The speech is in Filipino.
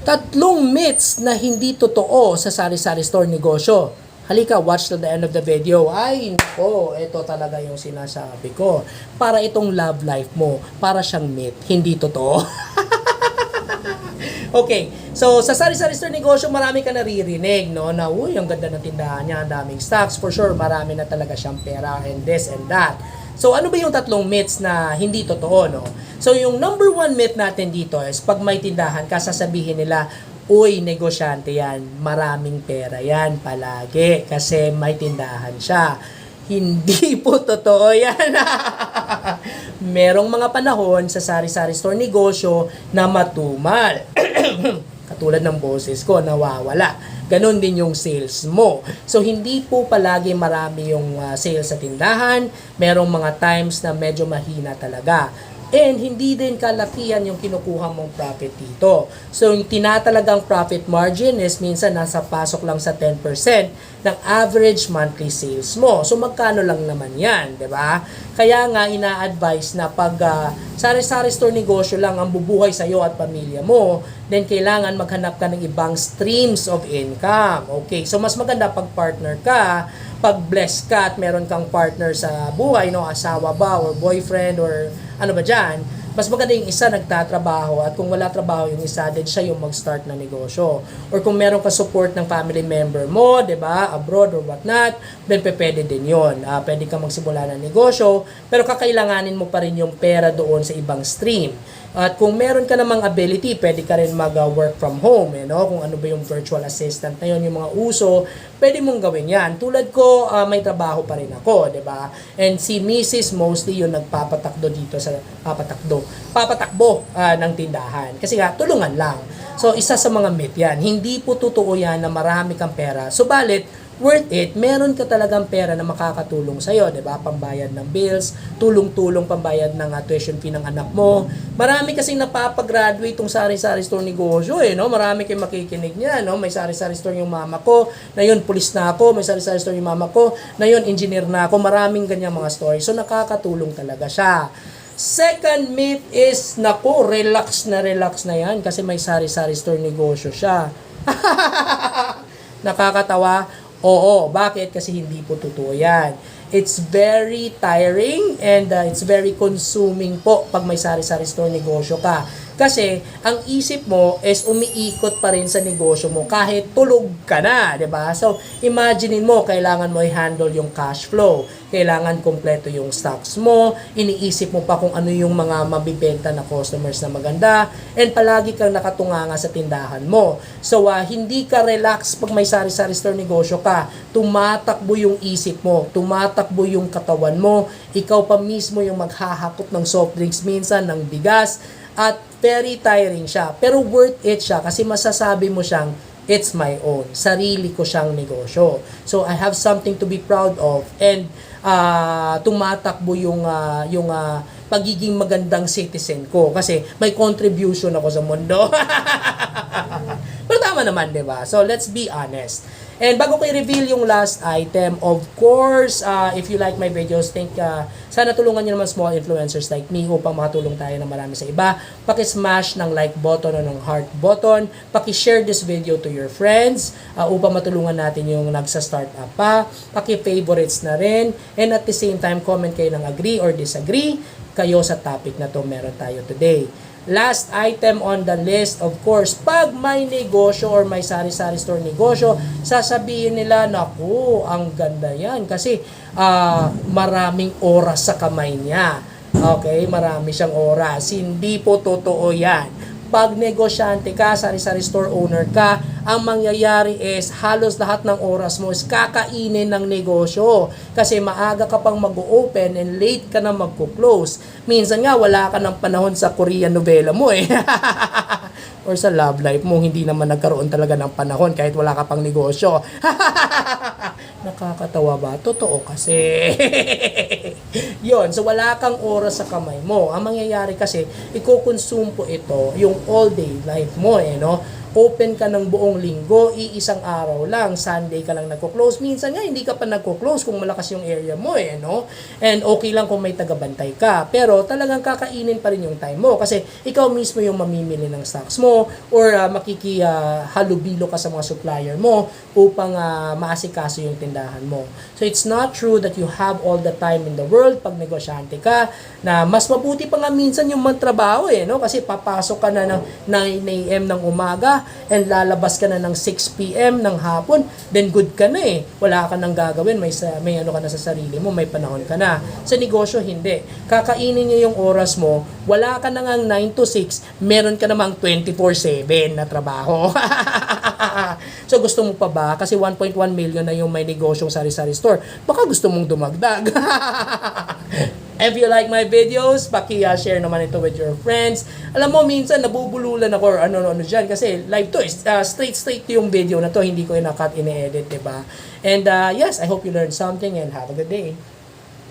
Tatlong myths na hindi totoo sa sari-sari store negosyo. Halika, watch till the end of the video. Ay, nako, ito talaga yung sinasabi ko. Para itong love life mo, para siyang myth, hindi totoo. Okay, so sa sari-sari store negosyo, marami ka naririnig, no? Na, uy, ang ganda ng tindahan niya, ang daming stocks. For sure, marami na talaga siyang pera and this and that. So, ano ba yung tatlong myths na hindi totoo, no? So, yung number one myth natin dito is, pag may tindahan ka, sasabihin nila, uy, negosyante yan, maraming pera yan palagi kasi may tindahan siya. Hindi po totoo yan. Merong mga panahon sa sari-sari store negosyo na matumal. Katulad ng boses ko, nawawala. Ganon din yung sales mo. So, hindi po palagi marami yung sales sa tindahan. Merong mga times na medyo mahina talaga. And hindi din kalakihan yung kinukuha mong profit dito. So, yung tinatalagang profit margin is minsan nasa pasok lang sa 10% ng average monthly sales mo. So, magkano lang naman yan, di ba? Kaya nga, ina-advise na pag sari-sari store negosyo lang ang bubuhay sa'yo at pamilya mo, then kailangan maghanap ka ng ibang streams of income. Okay, so mas maganda pag partner ka, pag blessed ka at meron kang partner sa buhay, no, asawa ba or boyfriend or ano ba dyan, mas maganda yung isa nagtatrabaho at kung wala trabaho yung isa, then siya yung mag-start na negosyo. Or kung meron ka support ng family member mo, di ba, abroad or whatnot, then pwede din yun. Pwede ka magsimula ng negosyo, pero kakailanganin mo pa rin yung pera doon sa ibang stream. At kung meron ka namang ability, pwede ka rin mag-work from home, you know? Kung ano ba yung virtual assistant na yun, yung mga uso, pwede mong gawin yan. Tulad ko, may trabaho pa rin ako, di ba? And si Mrs. mostly yung nagpapatakbo dito sa papatakbo ng tindahan. Kasi nga, tulungan lang. So, isa sa mga myth yan. Hindi po totoo yan na marami kang pera. Subalit, worth it, meron ka talagang pera na makakatulong sa'yo, di ba? Pambayad ng bills, tulong-tulong pambayad ng tuition fee ng anak mo. Marami kasing napapagraduate itong sari-sari store negosyo, no? Marami kayong makikinig niya, no? May sari-sari store yung mama ko, na yun, pulis na ako. May sari-sari store yung mama ko, na yun, engineer na ako. Maraming ganyang mga story. So, nakakatulong talaga siya. Second myth is, naku, relax na yan kasi may sari-sari store negosyo siya. Nakakatawa. Oo, bakit? Kasi hindi po totoo yan. It's very tiring and it's very consuming po pag may sari-sari store negosyo ka. Kasi ang isip mo is umiikot pa rin sa negosyo mo kahit tulog ka na, 'di ba? So, imaginein mo, kailangan mo i-handle yung cash flow. Kailangan kompleto yung stocks mo, iniisip mo pa kung ano yung mga mabibenta na customers na maganda, and palagi kang nakatunganga sa tindahan mo. So, hindi ka relax pag may sari-sari store negosyo ka. Tumatakbo yung isip mo, tumatakbo yung katawan mo, ikaw pa mismo yung maghahakot ng soft drinks minsan, ng bigas, at very tiring siya. Pero worth it siya kasi masasabi mo siyang, it's my own. Sarili ko siyang negosyo. So, I have something to be proud of. And tumatakbo yung pagiging magandang citizen ko. Kasi may contribution ako sa mundo. Pero tama naman, di ba? So, let's be honest. And bago ko i-reveal yung last item, of course, if you like my videos, sana tulungan nyo naman small influencers like me upang makatulong tayo ng marami sa iba. Paki-smash ng like button o ng heart button. Paki-share this video to your friends upang matulungan natin yung nagsa-start up pa. Paki-favorites na rin. And at the same time, comment kayo ng agree or disagree kayo sa topic na to meron tayo today. Last item on the list, of course, pag may negosyo or may sari-sari store negosyo, sasabihin nila, naku, ang ganda yan kasi maraming oras sa kamay niya. Okay, marami siyang oras. Hindi po totoo yan. Pag negosyante ka, sari-sari store owner ka, ang mangyayari is halos lahat ng oras mo is kakainin ng negosyo. Kasi maaga ka pang mag-open and late ka na magko-close. Minsan nga wala ka ng panahon sa Korean novela mo eh. Or sa love life mo, hindi naman nagkaroon talaga ng panahon kahit wala ka pang negosyo. Nakakatawa ba? Totoo kasi. Yon, so wala kang oras sa kamay mo. Ang mangyayari kasi, i-consume po ito yung all day life mo, no? open ka ng buong linggo, iisang araw lang, Sunday ka lang nagko-close. Minsan nga, hindi ka pa nagko-close kung malakas yung area mo no? And okay lang kung may tagabantay ka. Pero talagang kakainin pa rin yung time mo kasi ikaw mismo yung mamimili ng stocks mo or makikihalubilo ka sa mga supplier mo upang maasikaso yung tindahan mo. So it's not true that you have all the time in the world pag negosyante ka, na mas mabuti pa nga minsan yung magtrabaho no? Kasi papasok ka na ng 9 a.m. ng umaga and lalabas ka na ng 6 p.m. ng hapon, then good ka na wala ka nang gagawin, may ano ka na sa sarili mo, may panahon ka na. Sa negosyo, hindi. Kakainin niya yung oras mo, wala ka na ngang 9 to 6, meron ka namang 24/7 na trabaho. So gusto mo pa ba? Kasi 1.1 million na yung may negosyong sari-sari store. Baka gusto mong dumagdag. If you like my videos, paki-share naman ito with your friends. Alam mo, minsan nabubululan ako or ano dyan kasi live to, straight yung video na to, hindi ko ina-cut, ine-edit, diba? And yes, I hope you learned something and have a good day.